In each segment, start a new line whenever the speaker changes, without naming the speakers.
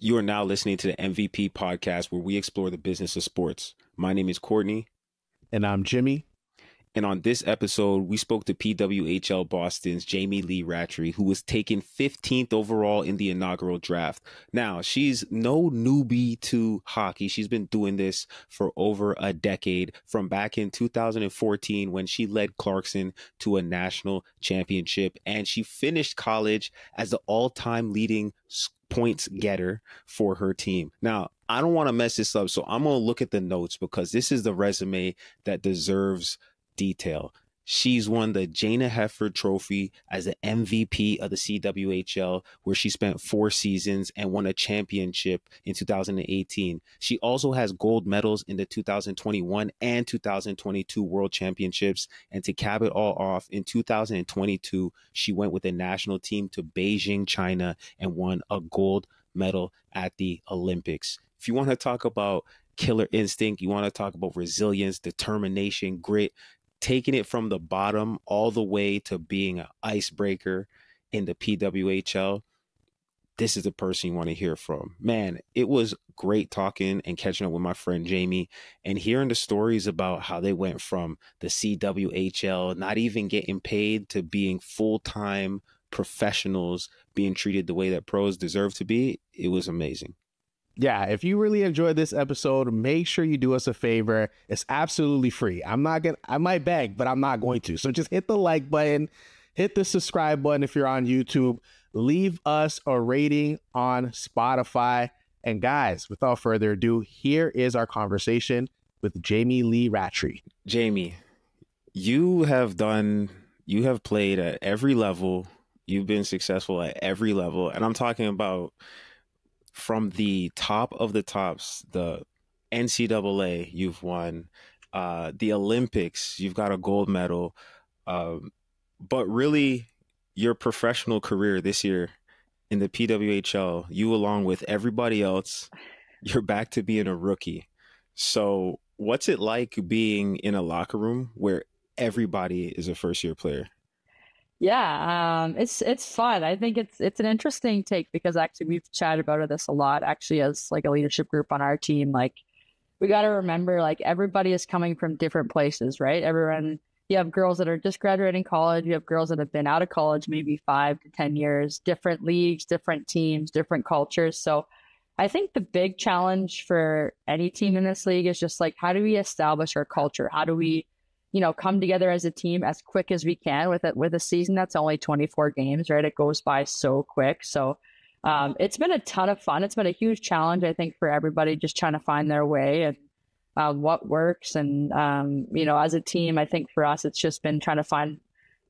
You are now listening to the MVP podcast where we explore the business of sports. My name is Courtney.
And I'm Jimmy.
And on this episode, we spoke to PWHL Boston's Jamie Lee Rattray, who was taken 15th overall in the inaugural draft. Now, she's no newbie to hockey. She's been doing this for over a decade, from back in 2014 when she led Clarkson to a national championship. And she finished college as the all-time leading points getter for her team. Now, I don't want to mess this up, so I'm going to look at the notes because this is the resume that deserves detail. She's won the Jana Hefford Trophy as the MVP of the CWHL, where she spent 4 seasons and won a championship in 2018. She also has gold medals in the 2021 and 2022 World Championships. And to cap it all off, in 2022, she went with the national team to Beijing, China, and won a gold medal at the Olympics. If you want to talk about killer instinct, you want to talk about resilience, determination, grit, taking it from the bottom all the way to being an icebreaker in the PWHL, this is the person you want to hear from. Man, it was great talking and catching up with my friend Jamie and hearing the stories about how they went from the CWHL, not even getting paid, to being full-time professionals, being treated the way that pros deserve to be. It was amazing.
Yeah, if you really enjoyed this episode, make sure you do us a favor. It's absolutely free. I might beg, but I'm not going to. So just hit the like button, hit the subscribe button if you're on YouTube, leave us a rating on Spotify. And guys, without further ado, here is our conversation with Jamie Lee Rattray.
Jamie, you have played at every level. You've been successful at every level. And I'm talking about from the top of the tops, the NCAA, you've won, the Olympics, you've got a gold medal. But really, your professional career this year in the PWHL, you along with everybody else, you're back to being a rookie. So what's it like being in a locker room where everybody is a first-year player?
Yeah, it's fun. I think it's an interesting take because actually we've chatted about this a lot actually as like a leadership group on our team. Like we got to remember like everybody is coming from different places, right? Everyone, you have girls that are just graduating college, you have girls that have been out of college maybe 5 to 10 years, different leagues, different teams, different cultures. So I think the big challenge for any team in this league is just like, how do we establish our culture? How do we come together as a team as quick as we can with a season that's only 24 games, right? It goes by so quick. So it's been a ton of fun. It's been a huge challenge, I think, for everybody just trying to find their way and what works. And, as a team, I think for us, it's just been trying to find,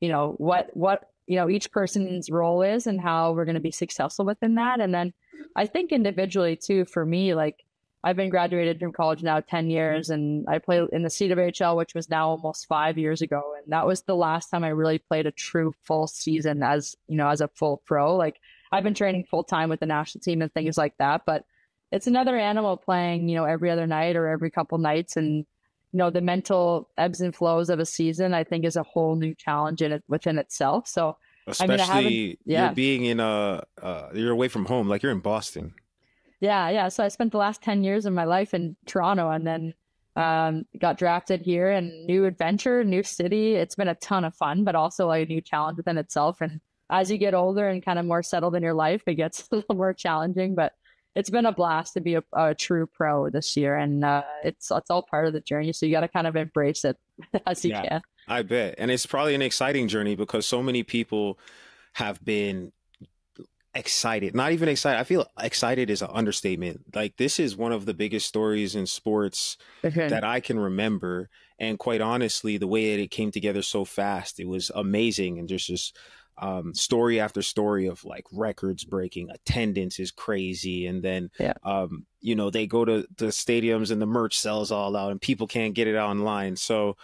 what each person's role is and how we're going to be successful within that. And then I think individually too, for me, like, I've been graduated from college now 10 years and I played in the CWHL, which was now almost 5 years ago. And that was the last time I really played a true full season as a full pro. Like I've been training full time with the national team and things like that, but it's another animal playing, every other night or every couple nights. And, the mental ebbs and flows of a season, I think is a whole new challenge within itself. So
especially you're being in you're away from home, like you're in Boston.
Yeah. So I spent the last 10 years of my life in Toronto and then got drafted here, and new adventure, new city. It's been a ton of fun, but also like a new challenge within itself. And as you get older and kind of more settled in your life, it gets a little more challenging, but it's been a blast to be a true pro this year. And it's all part of the journey. So you got to kind of embrace it as you can.
I bet. And it's probably an exciting journey because so many people have been excited, not even excited. I feel excited is an understatement. Like this is one of the biggest stories in sports that I can remember. And quite honestly, the way that it came together so fast, it was amazing. And just story after story of like records breaking, attendance is crazy. And then, they go to the stadiums and the merch sells all out and people can't get it online. So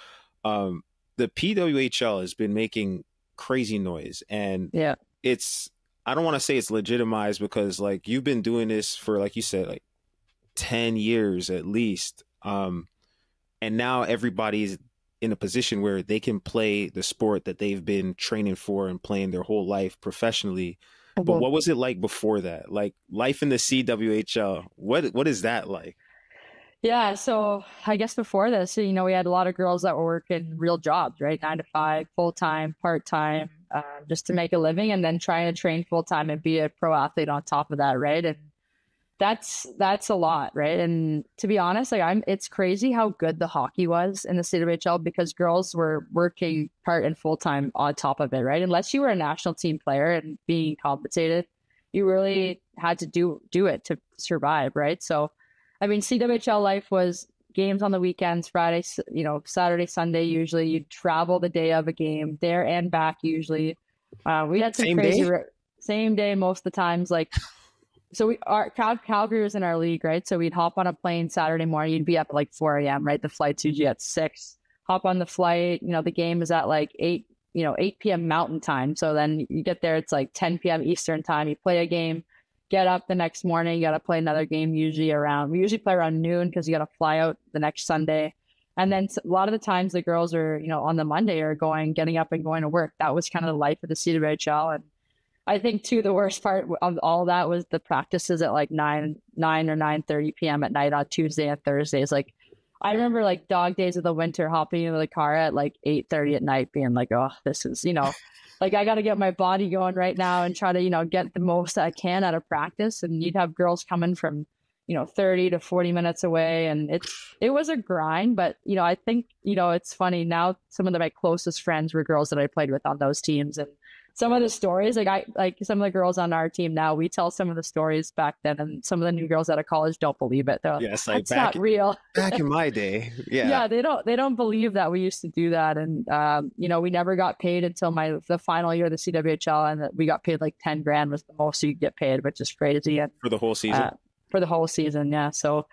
the PWHL has been making crazy noise, and I don't want to say it's legitimized because like you've been doing this for, like you said, like 10 years at least. And now everybody's in a position where they can play the sport that they've been training for and playing their whole life professionally. But what was it like before that? Like life in the CWHL. What is that like?
Yeah, so I guess before this, you know, we had a lot of girls that were working real jobs, right? 9 to 5, full time, part time, just to make a living, and then trying to train full time and be a pro athlete on top of that, right? And that's a lot, right? And to be honest, like it's crazy how good the hockey was in the CWHL because girls were working part and full time on top of it, right? Unless you were a national team player and being compensated, you really had to do it to survive, right? So I mean, CWHL life was games on the weekends, Friday, you know, Saturday, Sunday. Usually, you'd travel the day of a game there and back. Usually, we had some
Same
crazy
day?
same day most of the times. Like, so Calgary was in our league, right? So we'd hop on a plane Saturday morning. You'd be up at like 4 a.m., right? The flight's usually at 6. Hop on the flight. You know, the game is at like 8. 8 p.m. Mountain time. So then you get there. It's like 10 p.m. Eastern time. You play a game. Get up the next morning, you got to play another game we usually play around noon because you got to fly out the next Sunday. And then a lot of the times the girls are, you know, on the Monday are getting up and going to work. That was kind of the life of the CWHL. And I think too, the worst part of all that was the practices at like 9 or 9:30 p.m. at night on Tuesday and Thursdays. Like I remember like dog days of the winter hopping into the car at like 8:30 at night being like, oh, this is, you know, like I got to get my body going right now and try to, you know, get the most I can out of practice. And you'd have girls coming from, you know, 30 to 40 minutes away. And it was a grind, but, you know, I think, you know, it's funny now, some of my closest friends were girls that I played with on those teams. And some of the stories, like some of the girls on our team now, we tell some of the stories back then, and some of the new girls out of college don't believe it. They're
Yes, like
that's not real.
Back in my day. Yeah.
Yeah, they don't believe that we used to do that. And you know, we never got paid until the final year of the CWHL, and we got paid like 10 grand was the most you could get paid, which is crazy. And
For the whole season.
For the whole season, yeah. So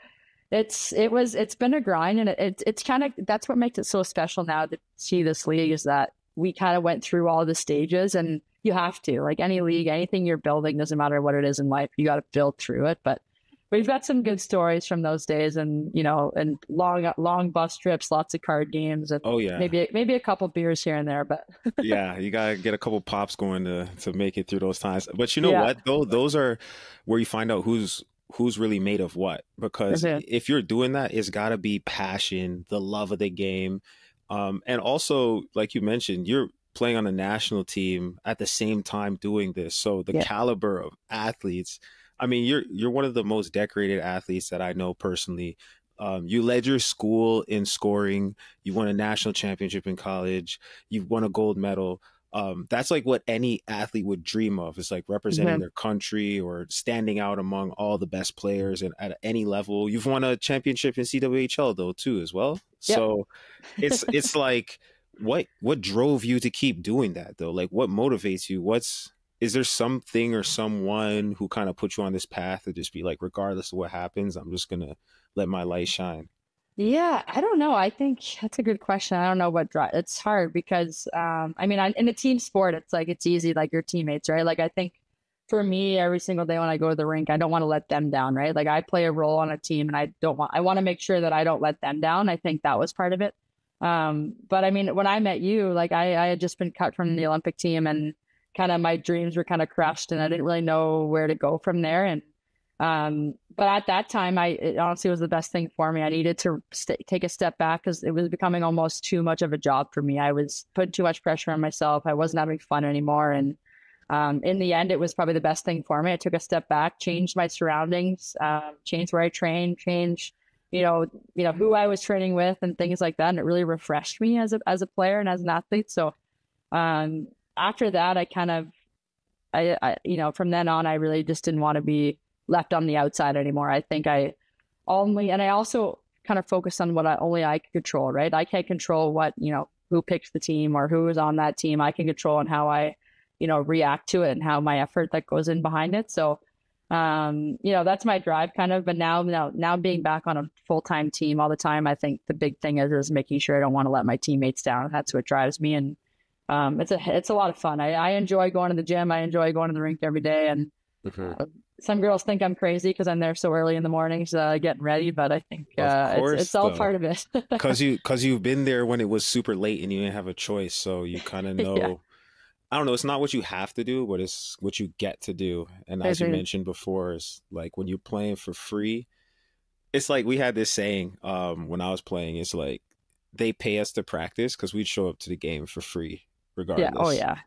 it's been a grind, and it's kind of, that's what makes it so special now to see this league, is that we kind of went through all the stages, and you have to, like any league, anything you're building, doesn't matter what it is in life, you got to build through it. But we've got some good stories from those days, and, you know, and long bus trips, lots of card games, and
oh yeah,
maybe a couple beers here and there, but
yeah, you gotta get a couple pops going to make it through those times. But you know what though, those are where you find out who's really made of what, because if you're doing that, it's got to be passion, the love of the game. And also, like you mentioned, you're playing on a national team at the same time doing this. So the caliber of athletes, I mean, you're one of the most decorated athletes that I know personally. You led your school in scoring. You won a national championship in college. You've won a gold medal. That's like what any athlete would dream of. It's like representing their country or standing out among all the best players and at any level. You've won a championship in CWHL though too as well. So it's like what drove you to keep doing that though? Like what motivates you? Is there something or someone who kind of put you on this path to just be like, regardless of what happens, I'm just gonna let my light shine?
Yeah, I don't know. I think that's a good question. I don't know what drive. It's hard because, I mean, in a team sport, it's like, it's easy, like your teammates, right? Like, I think for me, every single day when I go to the rink, I don't want to let them down, right? Like I play a role on a team, and I want to make sure that I don't let them down. I think that was part of it. But I mean, when I met you, like I had just been cut from the Olympic team, and kind of my dreams were kind of crushed, and I didn't really know where to go from there. And but at that time, it honestly was the best thing for me. I needed to take a step back because it was becoming almost too much of a job for me. I was putting too much pressure on myself. I wasn't having fun anymore. And in the end, it was probably the best thing for me. I took a step back, changed my surroundings, changed where I trained, changed, you know, who I was training with and things like that. And it really refreshed me as a player and as an athlete. So after that, I kind of, you know, from then on, I really just didn't want to be left on the outside anymore. I think I also kind of focused on what only I could control, right? I can't control what, you know, who picks the team or who is on that team. I can control on how I, you know, react to it and how my effort that goes in behind it. So, you know, that's my drive kind of, but now being back on a full-time team all the time, I think the big thing is making sure I don't want to let my teammates down. That's what drives me. And, it's a lot of fun. I enjoy going to the gym. I enjoy going to the rink every day. And, some girls think I'm crazy because I'm there so early in the mornings getting ready, but I think it's all part of it. Because
you've been there when it was super late and you didn't have a choice, so you kind of know I don't know, it's not what you have to do, but it's what you get to do. And as you mentioned before, it's like when you're playing for free, it's like we had this saying when I was playing, it's like they pay us to practice because we'd show up to the game for free regardless.
Yeah. Oh yeah.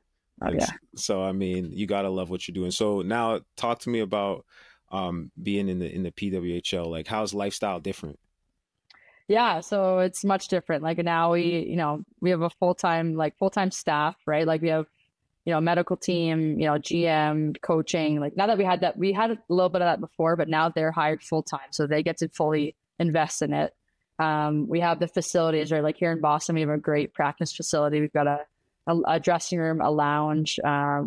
Oh yeah.
So I mean, you gotta love what you're doing. So now talk to me about being in the PWHL. Like, how's lifestyle different?
Yeah, so it's much different. Like now we have a full-time staff, right? Like we have, medical team, GM, coaching. Like now that we had a little bit of that before, but now they're hired full-time. So they get to fully invest in it. We have the facilities, right? Like here in Boston, we have a great practice facility. We've got a dressing room, a lounge.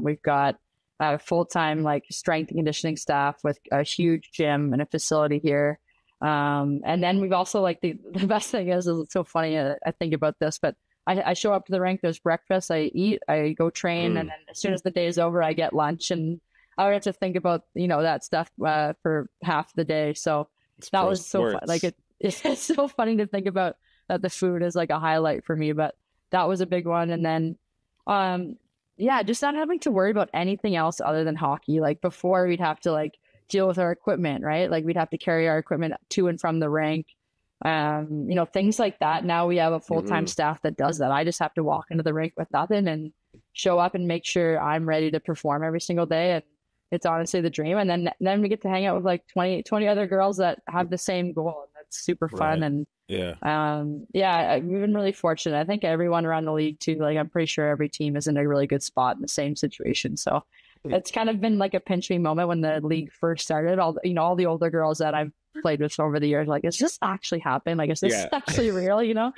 We've got a full-time like strength and conditioning staff with a huge gym and a facility here. And then we've also like the best thing is it's so funny. I think about this, but I show up to the rink, there's breakfast, I eat, I go train. And then as soon as the day is over, I get lunch, and I don't have to think about, that stuff, for half the day. So that was so fun. Like it's so funny to think about that the food is like a highlight for me, but that was a big one. And then, yeah, just not having to worry about anything else other than hockey. Like before we'd have to like deal with our equipment, right? Like we'd have to carry our equipment to and from the rink, things like that. Now we have a full-time staff that does that. I just have to walk into the rink with nothing and show up and make sure I'm ready to perform every single day. And it's honestly the dream. And then we get to hang out with like 20 other girls that have the same goal. And that's super fun. Right. And we've been really fortunate. I think everyone around the league too, like I'm pretty sure every team is in a really good spot in the same situation. So it's kind of been like a pinch me moment when the league first started. All the older girls that I've played with over the years, like, is this actually happening? Like, is this actually real?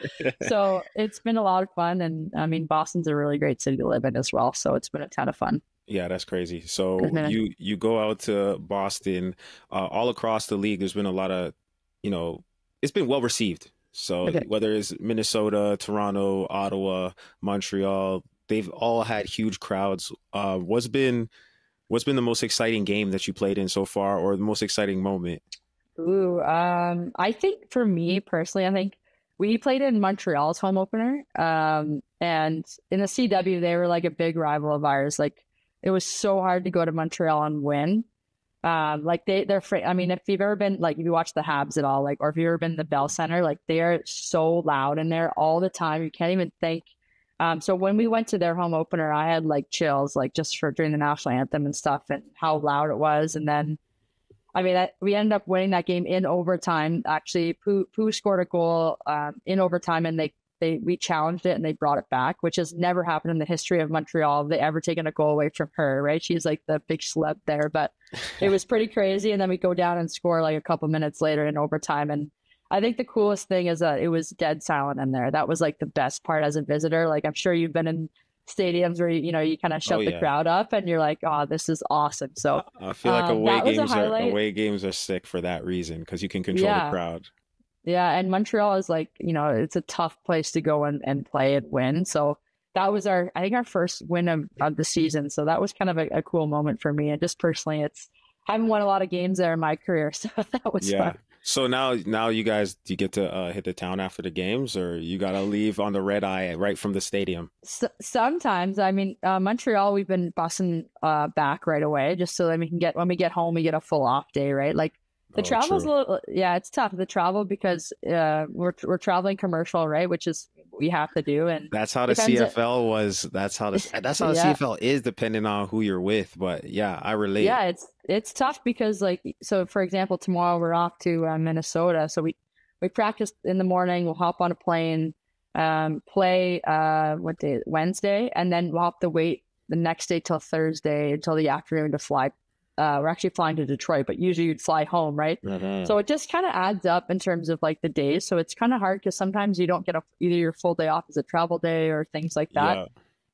So it's been a lot of fun. And I mean, Boston's a really great city to live in as well. So it's been a ton of fun.
Yeah, that's crazy. So you go out to Boston, all across the league. There's been a lot of, it's been well received. So whether it's Minnesota, Toronto, Ottawa, Montreal, they've all had huge crowds. What's been the most exciting game that you played in so far, or the most exciting moment?
Ooh, I think for me personally, I think we played in Montreal's home opener. And in the CW, they were like a big rival of ours. Like it was so hard to go to Montreal and win. Like they're I mean, if you've ever been, like, if you watch the Habs at all, like, or if you've ever been to the Bell Center, like they are so loud in there all the time. You can't even think. So when we went to their home opener, I had like chills, like just for during the national anthem and stuff, and how loud it was. And then, I mean, we ended up winning that game in overtime. Actually, Pooh scored a goal in overtime, and we challenged it and they brought it back, which has never happened in the history of Montreal. They ever taken a goal away from her, right? She's like the big celeb there, but it was pretty crazy. And then we go down and score like a couple minutes later in overtime. And I think the coolest thing is that it was dead silent in there. That was like the best part as a visitor. Like I'm sure you've been in stadiums where you kind of shut the crowd up and you're like, oh, this is awesome. So
I feel like away games are sick for that reason, because you can control the crowd.
Yeah, and Montreal is like, it's a tough place to go and play and win. So that was I think our first win of the season. So that was kind of a cool moment for me. And just personally, I haven't won a lot of games there in my career, so that was fun.
So now you guys, do you get to hit the town after the games, or you got to leave on the red eye right from the stadium?
Sometimes. I mean, Montreal, we've been busing back right away, just so that when we get home, we get a full off day, right? Like the travel's a little, it's tough. The travel, because we're traveling commercial, right? Which is we have to do, and
that's how the CFL was. That's how the CFL is, depending on who you're with. But yeah, I relate.
Yeah, it's tough because, like, so for example, tomorrow we're off to Minnesota, so we practice in the morning. We'll hop on a plane, play what day? Wednesday, and then we'll have to wait the next day till Thursday until the afternoon to fly. We're actually flying to Detroit, but usually you'd fly home, right? Mm-hmm. So it just kind of adds up in terms of like the days. So it's kind of hard because sometimes you don't get either your full day off as a travel day or things like that. Yeah.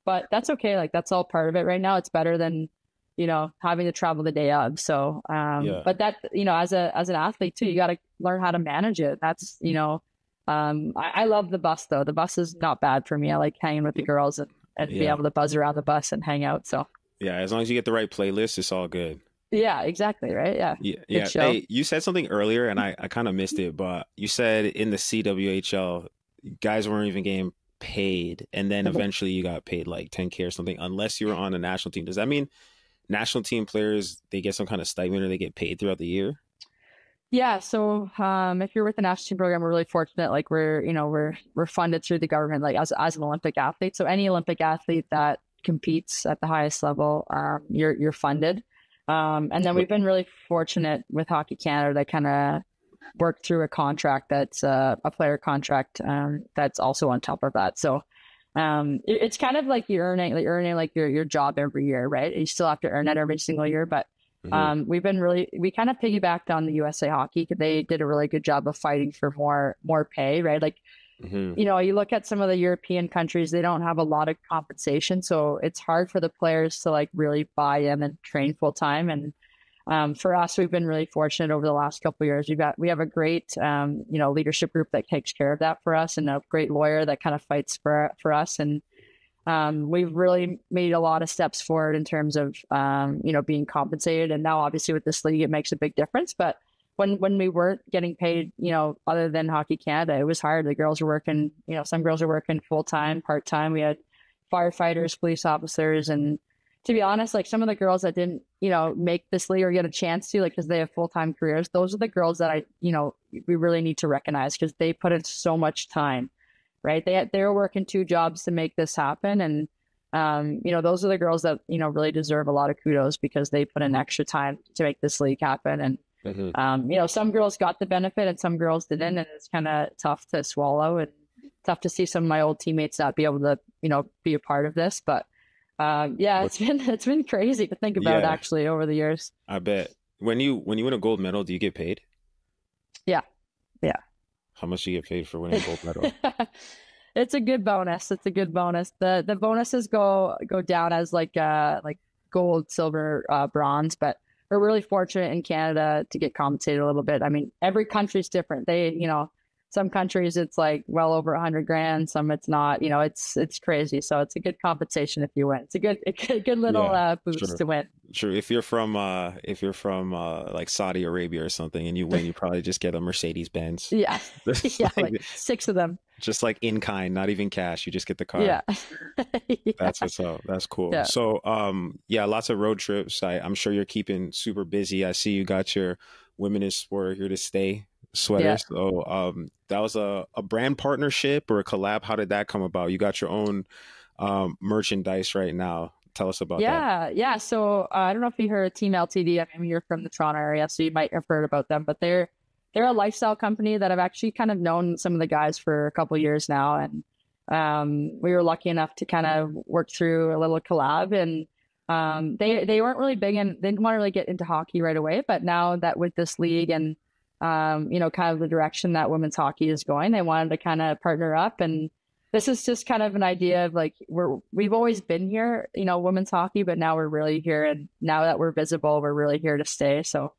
But that's okay. Like that's all part of it right now. It's better than, having to travel the day of. So, but that, as an athlete too, you got to learn how to manage it. That's, I love the bus though. The bus is not bad for me. I like hanging with the girls and be able to buzz around the bus and hang out. So
yeah, as long as you get the right playlist, it's all good.
Yeah, exactly. Right. Yeah.
Yeah. Hey, you said something earlier and I kind of missed it, but you said in the CWHL, guys weren't even getting paid, and then eventually you got paid like 10K or something, unless you were on a national team. Does that mean national team players, they get some kind of stipend or they get paid throughout the year?
Yeah, so if you're with the national team program, we're really fortunate. Like we're funded through the government, like as an Olympic athlete. So any Olympic athlete that competes at the highest level, you're funded. And then we've been really fortunate with Hockey Canada to kind of work through a contract that's a player contract that's also on top of that. So it's kind of like you're earning like your job every year, right? You still have to earn it every single year, but we kind of piggybacked on the USA Hockey because they did a really good job of fighting for more pay, right? Like, you look at some of the European countries, they don't have a lot of compensation. So it's hard for the players to like really buy in and train full time. And for us, we've been really fortunate over the last couple of years. We have a great, leadership group that takes care of that for us, and a great lawyer that kind of fights for us. And we've really made a lot of steps forward in terms of, being compensated. And now obviously with this league, it makes a big difference. But when we weren't getting paid, other than Hockey Canada, it was hard. The girls were working, some girls are working full-time, part-time. We had firefighters, police officers. And to be honest, like some of the girls that didn't, make this league or get a chance to, like, because they have full-time careers, those are the girls that we really need to recognize because they put in so much time. Right. They were working 2 jobs to make this happen. And, those are the girls that, really deserve a lot of kudos because they put in extra time to make this league happen. And, some girls got the benefit and some girls didn't. And it's kind of tough to swallow and tough to see some of my old teammates not be able to, be a part of this. But it's been crazy to think about actually over the years.
I bet. When you win a gold medal, do you get paid?
Yeah. Yeah.
How much do you get paid for winning a gold medal?
It's a good bonus. The bonuses go down as like gold, silver, bronze, but we're really fortunate in Canada to get compensated a little bit. I mean, every country's different. Some countries it's like well over 100 grand, some it's not. It's crazy. So it's a good compensation if you win. It's a good little boost to win.
True. If you're from like Saudi Arabia or something and you win, you probably just get a Mercedes Benz.
Yeah. Like 6 of them.
Just like in kind, not even cash. You just get the car.
Yeah.
That's what's up. That's cool.
Yeah.
So lots of road trips. I'm sure you're keeping super busy. I see you got your Women in Sport Here to Stay sweater. Yeah. So that was a brand partnership or a collab. How did that come about? You got your own merchandise right now. Tell us about that.
Yeah. So I don't know if you heard of Team LTD. I mean, you're from the Toronto area, so you might have heard about them. But they're a lifestyle company that I've actually kind of known some of the guys for a couple of years now, and we were lucky enough to kind of work through a little collab. And they weren't really big and they didn't want to really get into hockey right away. But now that with this league and kind of the direction that women's hockey is going, they wanted to kind of partner up. And this is just kind of an idea of like, we've always been here, women's hockey, but now we're really here. And now that we're visible, we're really here to stay. So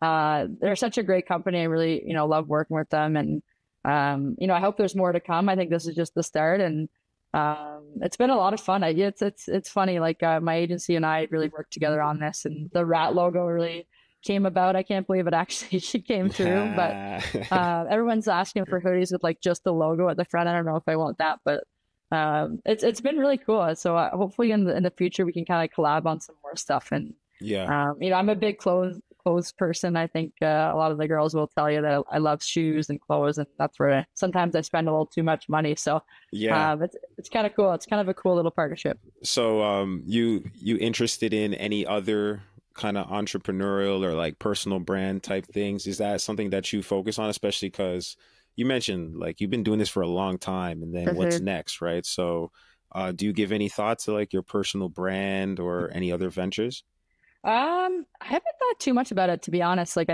they're such a great company. I really, love working with them. And, I hope there's more to come. I think this is just the start. And it's been a lot of fun. It's funny. Like my agency and I really worked together on this, and the rat logo really came about. I can't believe it actually came through, but everyone's asking for hoodies with like just the logo at the front. I don't know if I want that, but it's been really cool. So hopefully in the future we can kind of collab on some more stuff. And I'm a big clothes person. I think a lot of the girls will tell you that I love shoes and clothes, and that's where sometimes I spend a little too much money. So it's kind of cool. It's kind of a cool little partnership.
So you interested in any other kind of entrepreneurial or like personal brand type things? Is that something that you focus on, especially because you mentioned like you've been doing this for a long time, and then what's next, right? So do you give any thought to like your personal brand or any other ventures?
I haven't thought too much about it, to be honest. Like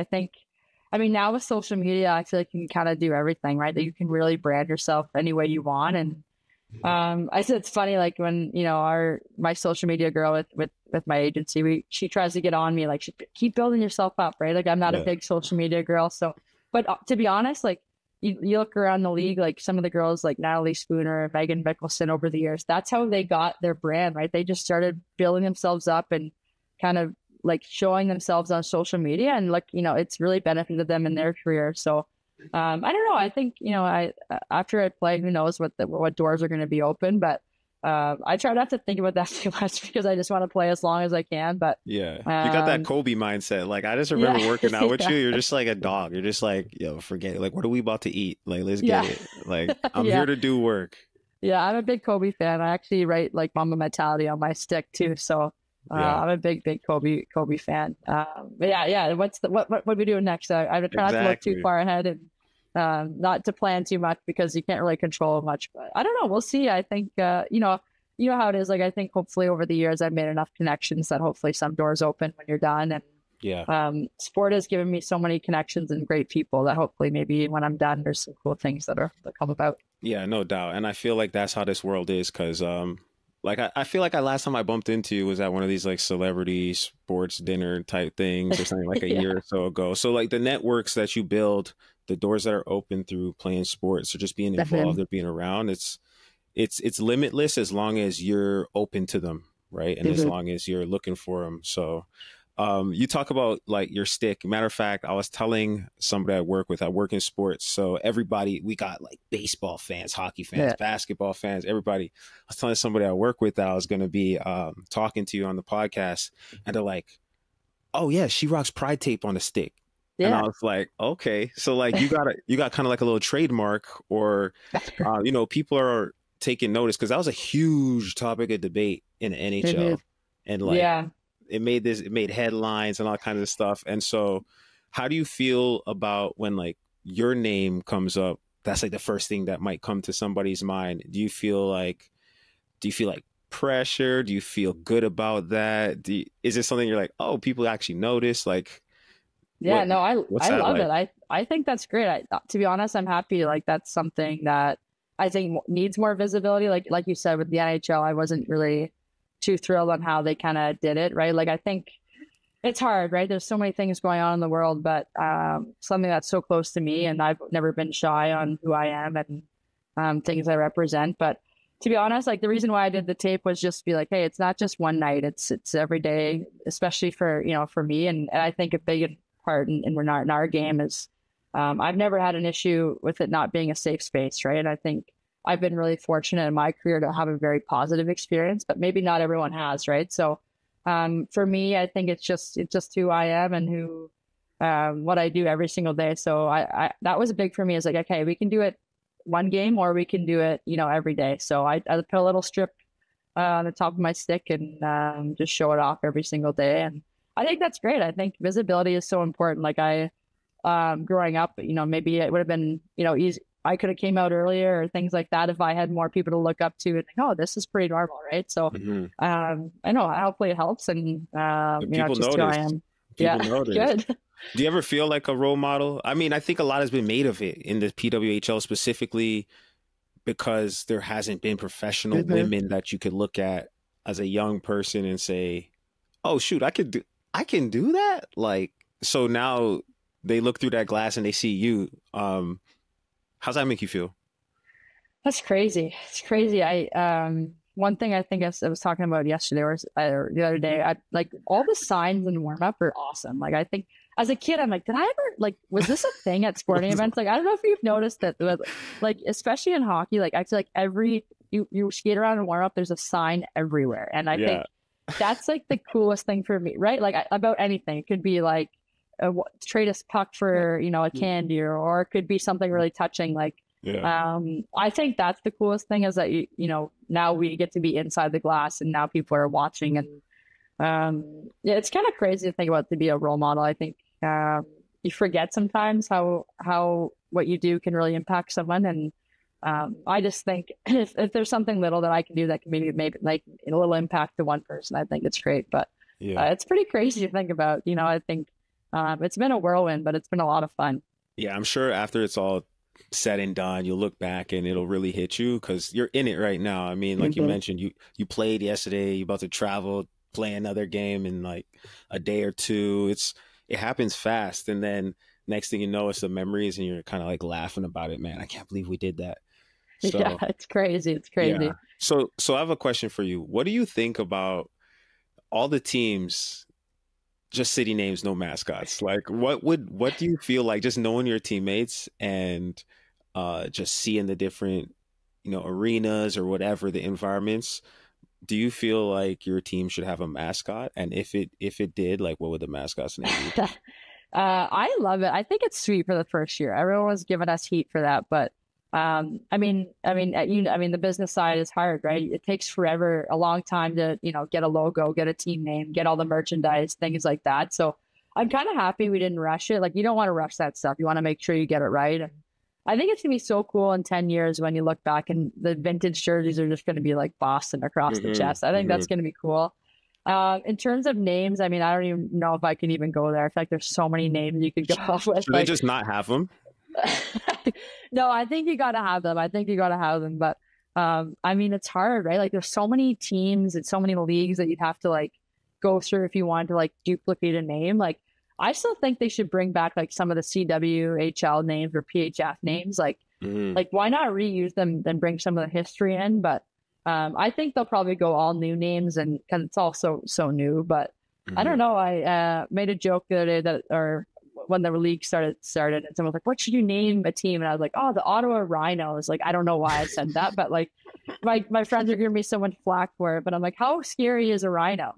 now with social media, I feel like you can kind of do everything, right? That you can really brand yourself any way you want. And I said it's funny, like when my social media girl with my agency, she tries to get on me, like, keep building yourself up, right? Like I'm not a big social media girl, so but to be honest, like you look around the league, like some of the girls like Natalie Spooner, Megan Mickelson over the years, that's how they got their brand, right? They just started building themselves up and kind of like showing themselves on social media, and like it's really benefited them in their career. So I don't know. I think, after I play, who knows what doors are going to be open, but I try not to think about that too much because I just want to play as long as I can. But
Yeah. You got that Kobe mindset. Like, I just remember working out with you. You're just like a dog. You're just like, yo, forget it. Like, what are we about to eat? Like, let's get it. Like, I'm here to do work.
Yeah, I'm a big Kobe fan. I actually write like Mamba Mentality on my stick too. So I'm a big Kobe fan. But yeah. What are we doing next? I would try not to look too far ahead and not to plan too much because you can't really control much. But I don't know. We'll see. I think you know how it is. Like, I think hopefully over the years I've made enough connections that hopefully some doors open when you're done. And sport has given me so many connections and great people that hopefully maybe when I'm done, there's some cool things that come about.
Yeah, no doubt. And I feel like that's how this world is because like I feel like last time I bumped into you was at one of these like celebrity sports dinner type things or something like a year or so ago. So like the networks that you build, the doors that are open through playing sports or just being involved or being around, it's limitless as long as you're open to them, right? And as long as you're looking for them. So you talk about like your stick. Matter of fact, I was telling somebody I work in sports. So everybody, we got like baseball fans, hockey fans, basketball fans, everybody. I was telling somebody I work with that I was going to be talking to you on the podcast. And they're like, oh yeah, she rocks Pride tape on a stick. Yeah. And I was like, okay. So like you got kind of like a little trademark or, people are taking notice because that was a huge topic of debate in the NHL. And like, it made headlines and all kinds of stuff. And so how do you feel about when like your name comes up? That's like the first thing that might come to somebody's mind. Do you feel like pressure? Do you feel good about that? Is it something you're like, oh, people actually notice? Like,
I love it. I think that's great. To be honest, I'm happy. Like, that's something that I think needs more visibility. Like you said, with the NHL, I wasn't really too thrilled on how they kind of did it, right? Like, I think it's hard, right? There's so many things going on in the world, but something that's so close to me, and I've never been shy on who I am and things I represent. But to be honest, like, the reason why I did the tape was just to be like, hey, it's not just one night; it's every day, especially for me. And I think a big part in our game is I've never had an issue with it not being a safe space, right? And I think I've been really fortunate in my career to have a very positive experience, but maybe not everyone has, right? So for me, I think it's just who I am and who what I do every single day. So I that was big for me. Is like, okay, we can do it one game or we can do it, every day. So I put a little strip on the top of my stick and just show it off every single day. And I think that's great. I think visibility is so important. Like, I growing up, maybe it would have been, easy. I could have came out earlier or things like that if I had more people to look up to and think, oh, this is pretty normal, right? So I know hopefully it helps and
people
just
notice.
Who I am.
People notice.
Good.
Do you ever feel like a role model? I mean, I think a lot has been made of it in the PWHL specifically because there hasn't been professional women that you could look at as a young person and say, oh shoot, I can do that. Like, so now they look through that glass and they see you. How's that make you feel?
That's crazy. It's crazy. One thing I think I was talking about yesterday or the other day, like, all the signs in warm up are awesome. Like, I think as a kid, I'm like, did I ever, like, was this a thing at sporting events? Like, I don't know if you've noticed that, like, especially in hockey, like, I feel like you skate around and warm up, there's a sign everywhere. And I think that's like the coolest thing for me, right? Like, about anything. It could be like, trade a puck for a candy or it could be something really touching. Like, I think that's the coolest thing is that now we get to be inside the glass and now people are watching and it's kind of crazy to think about to be a role model. I think you forget sometimes how what you do can really impact someone, and I just think if there's something little that I can do that can maybe like a little impact to one person, I think it's great. But it's pretty crazy to think about. I think it's been a whirlwind, but it's been a lot of fun.
Yeah, I'm sure after it's all said and done, you'll look back and it'll really hit you because you're in it right now. I mean, like you mentioned, you played yesterday, you're about to travel, play another game in like a day or two. It happens fast. And then next thing you know, it's the memories and you're kind of like laughing about it. Man, I can't believe we did that. So,
yeah, it's crazy. It's crazy.
Yeah. So I have a question for you. What do you think about all the teams just city names, no mascots. Like, what do you feel like just knowing your teammates and just seeing the different, arenas or whatever the environments? Do you feel like your team should have a mascot? And if it did, like, what would the mascot's name be?
I love it. I think it's sweet for the first year. Everyone was giving us heat for that, but the business side is hard, right? It takes forever, a long time to, get a logo, get a team name, get all the merchandise, things like that. So I'm kind of happy we didn't rush it. Like, you don't want to rush that stuff. You want to make sure you get it right. And I think it's gonna be so cool in 10 years when you look back and the vintage jerseys are just going to be like Boston across the chest. I think that's going to be cool. In terms of names, I don't even know if I can even go there. I feel like there's so many names you could go off with.
Should they just not have them?
No, I think you got to have them. But it's hard, right? Like, there's so many teams and so many leagues that you'd have to like go through if you wanted to like duplicate a name. Like, I still think they should bring back like some of the CWHL names or PHF names. Like, why not reuse them and bring some of the history in? But I think they'll probably go all new names, and because it's all so new. But I don't know. I made a joke the other day when the league started, and someone was like, "What should you name a team?" And I was like, "Oh, the Ottawa Rhinos." Like, I don't know why I said that, but like my friends are giving me so much flack for it. But I'm like, how scary is a rhino?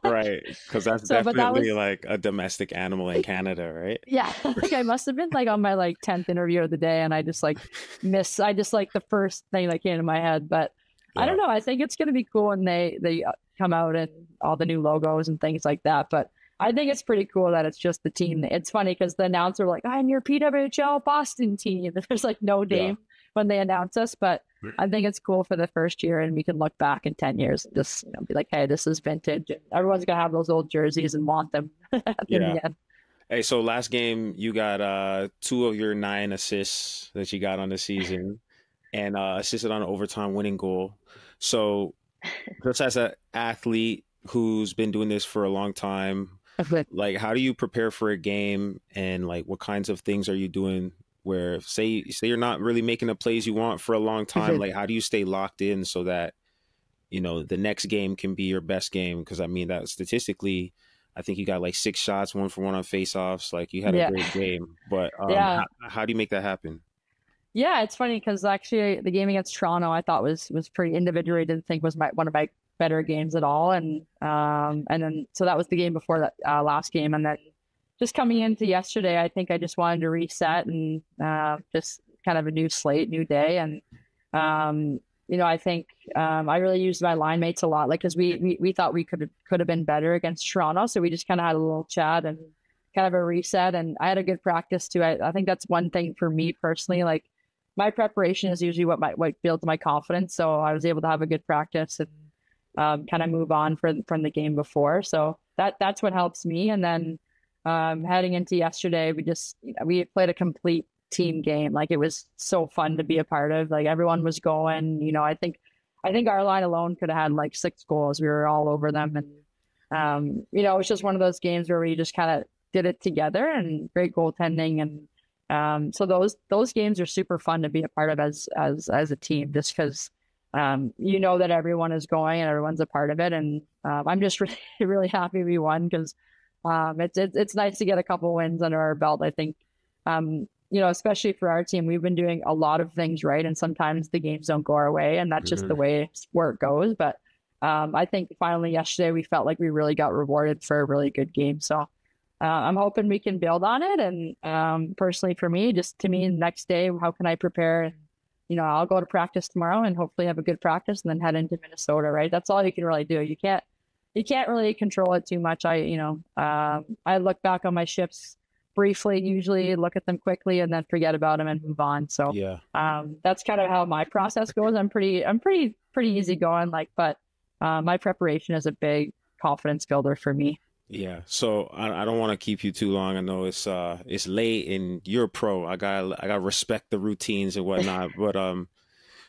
Right? Because that's definitely like a domestic animal in Canada, right?
Yeah, I think I must have been like on my like 10th interview of the day, and I just like the first thing that came to my head. But yeah. I don't know. I think it's gonna be cool when they come out and all the new logos and things like that. But I think it's pretty cool that it's just the team. It's funny because the announcer like, "I'm your PWHL Boston team." There's like no name when they announce us, but I think it's cool for the first year, and we can look back in 10 years and just be like, "Hey, this is vintage." And everyone's gonna have those old jerseys and want them.
Yeah. Hey, so last game you got 2 of your 9 assists that you got on the season, and assisted on an overtime winning goal. So, just as an athlete who's been doing this for a long time, like, how do you prepare for a game, and like what kinds of things are you doing where say you're not really making the plays you want for a long time? Like, how do you stay locked in so that the next game can be your best game? Because that statistically, I think you got like 6 shots, 1 for 1 on faceoffs. Like, you had a great game, but how do you make that happen?
Yeah, it's funny because actually the game against Toronto I thought was pretty individually. Didn't think was one of my better games at all, and then so that was the game before that last game, and then just coming into yesterday, I think I just wanted to reset and just kind of a new slate, new day, and I think I really used my line mates a lot, like because we thought we could have been better against Toronto, so we just kind of had a little chat and kind of a reset, and I had a good practice too. I think that's one thing for me personally, like my preparation is usually what builds my confidence, so I was able to have a good practice and kind of move on from the game before. So that's what helps me. And then heading into yesterday, we played a complete team game. Like, it was so fun to be a part of. Like, everyone was going, I think our line alone could have had like 6 goals. We were all over them. And, it was just one of those games where we just kind of did it together, and great goaltending. And so those games are super fun to be a part of as a team, just because that everyone is going and everyone's a part of it. And I'm just really, really happy we won, because it's nice to get a couple wins under our belt. I think, especially for our team, we've been doing a lot of things right, and sometimes the games don't go our way, and that's just the way sport goes. But I think finally yesterday we felt like we really got rewarded for a really good game. So I'm hoping we can build on it. And personally for me, next day, how can I prepare? I'll go to practice tomorrow and hopefully have a good practice, and then head into Minnesota, right? That's all you can really do. You can't really control it too much. I look back on my shifts briefly, usually look at them quickly, and then forget about them and move on. So that's kind of how my process goes. I'm pretty easygoing, but my preparation is a big confidence builder for me.
Yeah. So I don't want to keep you too long. I know it's late and you're a pro. I gotta respect the routines and whatnot. But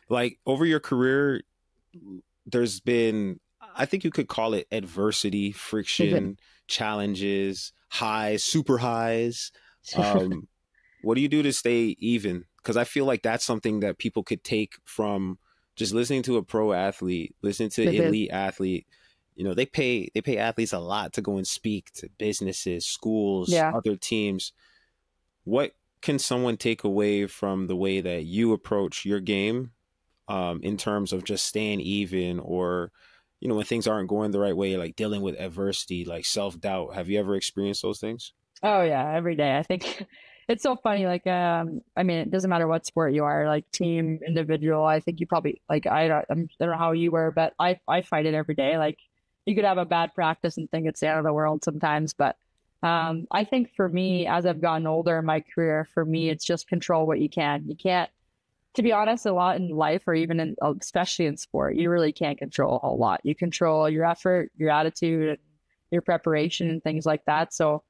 like, over your career, there's been, I think you could call it adversity, friction, challenges, highs, super highs. What do you do to stay even? Because I feel like that's something that people could take from just listening to a pro athlete, listening to elite athlete. they pay athletes a lot to go and speak to businesses, schools, other teams. What can someone take away from the way that you approach your game in terms of just staying even, or, when things aren't going the right way, like dealing with adversity, like self-doubt? Have you ever experienced those things?
Oh yeah, every day. I think it's so funny. Like, I mean, it doesn't matter what sport you are, like team, individual. I think you probably, like, I don't know how you were, but I fight it every day. Like, you could have a bad practice and think it's the end of the world sometimes. But I think for me, as I've gotten older in my career, for me, it's just control what you can. You can't, to be honest, a lot in life, or even in, especially in sport, you really can't control a whole lot. You control your effort, your attitude, and your preparation and things like that. So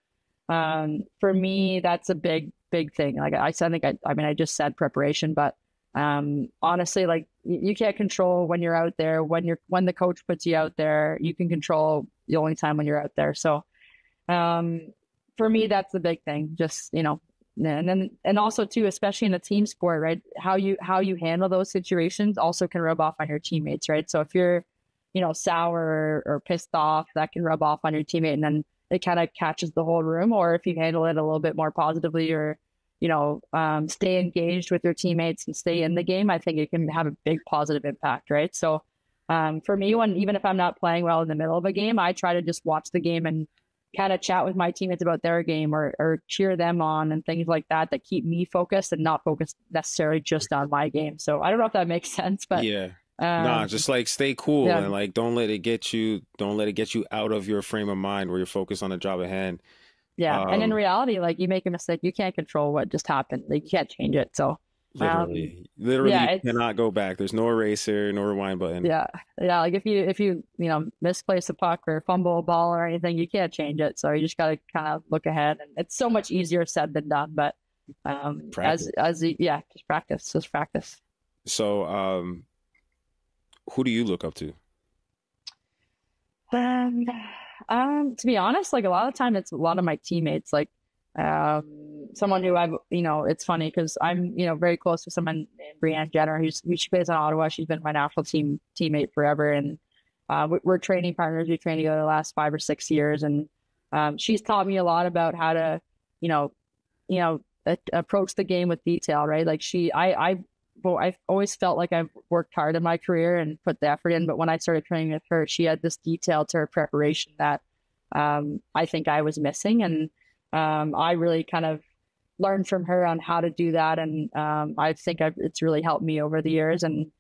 for me, that's a big thing. Like I think I just said preparation, but honestly, like you can't control when you're out there, when the coach puts you out there. You can control the only time when you're out there. So for me, that's the big thing. Just, and also too, especially in a team sport, right? How you handle those situations also can rub off on your teammates, right? So if you're, sour or pissed off, that can rub off on your teammate, and then it kind of catches the whole room. Or if you handle it a little bit more positively, or, stay engaged with your teammates and stay in the game, I think it can have a big positive impact, right? So for me, even if I'm not playing well in the middle of a game, I try to just watch the game and kind of chat with my teammates about their game, or cheer them on and things like that keep me focused and not focused necessarily just on my game. So I don't know if that makes sense, but
yeah. Just like stay cool and like don't let it get you out of your frame of mind where you're focused on the job at hand.
Yeah. And in reality, like you make a mistake, you can't control what just happened. Like you can't change it. So
literally you cannot go back. There's no eraser, no rewind button.
Yeah. Like if you misplace a puck or fumble a ball or anything, you can't change it. So you just got to kind of look ahead, and it's so much easier said than done. But
practice.
just practice.
So who do you look up to?
To be honest, like a lot of the time it's a lot of my teammates, like someone who I've, it's funny because I'm, very close to someone named Brianne Jenner, she plays in Ottawa. She's been my national team teammate forever. And we're training partners. We trained together the last 5 or 6 years. And she's taught me a lot about how to, approach the game with detail, right? Like I've always felt like I've worked hard in my career and put the effort in, but when I started training with her, she had this detail to her preparation that I think I was missing, and I really kind of learned from her on how to do that, and I think it's really helped me over the years. And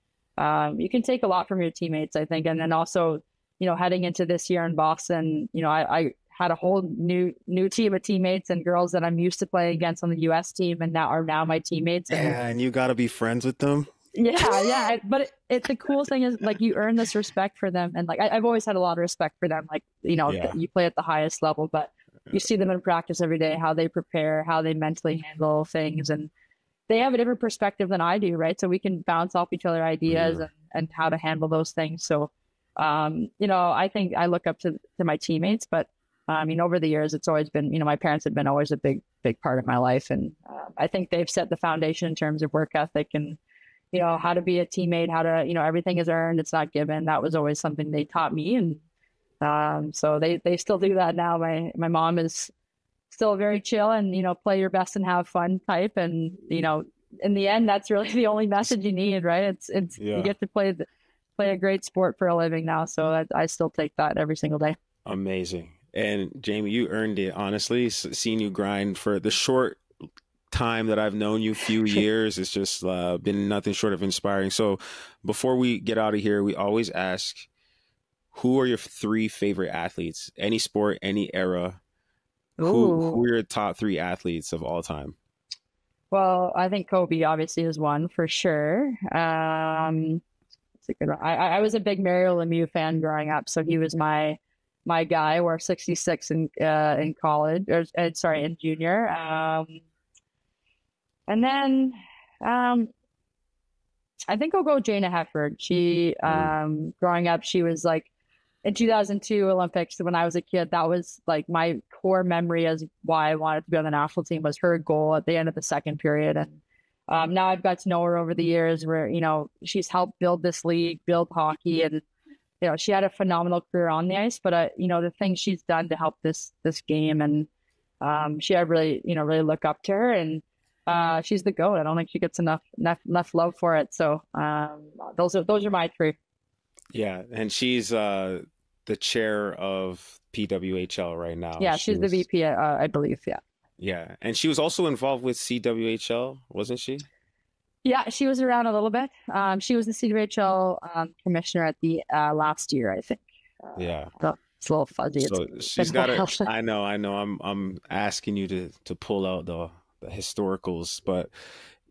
you can take a lot from your teammates, I think, and then also, heading into this year in Boston, I had a whole new team of teammates and girls that I'm used to playing against on the U.S. team, and now my teammates.
And you got to be friends with them.
Yeah. But the cool thing is, like, you earn this respect for them, and like I've always had a lot of respect for them. Like, you play at the highest level, but you see them in practice every day, how they prepare, how they mentally handle things, and they have a different perspective than I do, right? So we can bounce off each other ideas and how to handle those things. So, I think I look up to my teammates, but over the years, it's always been, my parents have been always a big part of my life. And I think they've set the foundation in terms of work ethic and, how to be a teammate, how to, everything is earned. It's not given. That was always something they taught me. And so they still do that now. My mom is still very chill and, play your best and have fun type. And, in the end, that's really the only message you need, right? You get to play a great sport for a living now. So I still take that every single day.
Amazing. And Jamie, you earned it, honestly. Seeing you grind for the short time that I've known you, few years, it's just been nothing short of inspiring. So before we get out of here, we always ask, who are your 3 favorite athletes? Any sport, any era. Who are your top 3 athletes of all time?
Well, I think Kobe obviously is one for sure. It's a good one. I was a big Mario Lemieux fan growing up, so he was my guy. I wore 66 in college, in junior. And then I think I'll go Jana Hefford. She, growing up, she was like in 2002 Olympics when I was a kid. That was like my core memory as why I wanted to be on the national team, was her goal at the end of the second period. And now I've got to know her over the years where, she's helped build this league, build hockey, and she had a phenomenal career on the ice, but the things she's done to help this game, and I really look up to her, and she's the GOAT. I don't think she gets enough love for it. So those are my three.
Yeah, and she's the chair of PWHL right now.
Yeah, she's the VP, I believe. Yeah.
Yeah, and she was also involved with CWHL, wasn't she?
Yeah, she was around a little bit. She was the CWHL commissioner at the last year, I think.
Yeah.
So it's a little fuzzy.
So she's got it. I know. I'm asking you to pull out the historicals, but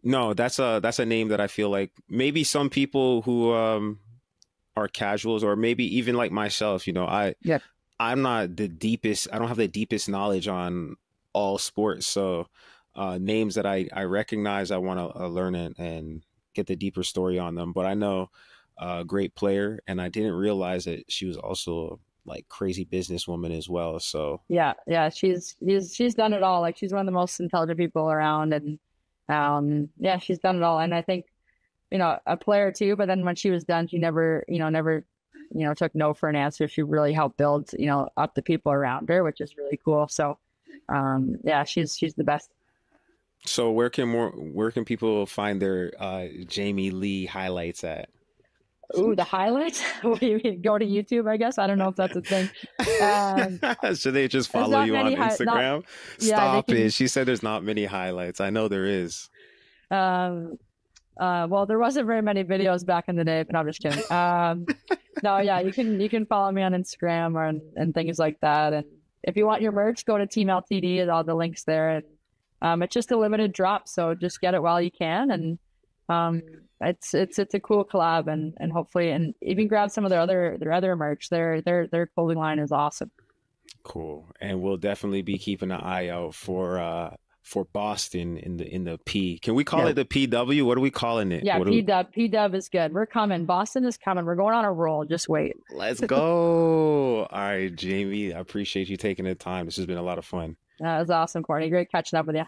no, that's a name that I feel like maybe some people who are casuals, or maybe even like myself, I'm not the deepest. I don't have the deepest knowledge on all sports, so names that I recognize, I want to learn it and get the deeper story on them. But I know a great player, and I didn't realize that she was also like crazy businesswoman as well. So
yeah, she's done it all. Like, she's one of the most intelligent people around, and she's done it all. And I think a player too. But then when she was done, she never took no for an answer. She really helped build up the people around her, which is really cool. So she's the best.
So where can people find their Jamie Lee highlights at?
Ooh, the highlights? What do you mean? Go to YouTube, I guess. I don't know if that's a thing.
Should they just follow you on Instagram? Stop it. She said there's not many highlights. I know there is.
Well, there wasn't very many videos back in the day, but I'm just kidding. No, yeah, you can follow me on Instagram and things like that. And if you want your merch, go to Team LTD and all the links there. And it's just a limited drop, so just get it while you can. And it's a cool collab, and hopefully, and even grab some of their other merch. Their clothing line is awesome.
Cool, and we'll definitely be keeping an eye out for Boston in the P. Can we call it the PW? What are we calling it?
Yeah, PW is good. We're coming. Boston is coming. We're going on a roll. Just wait.
Let's go. All right, Jamie, I appreciate you taking the time. This has been a lot of fun.
That was awesome, Courtney. Great catching up with you.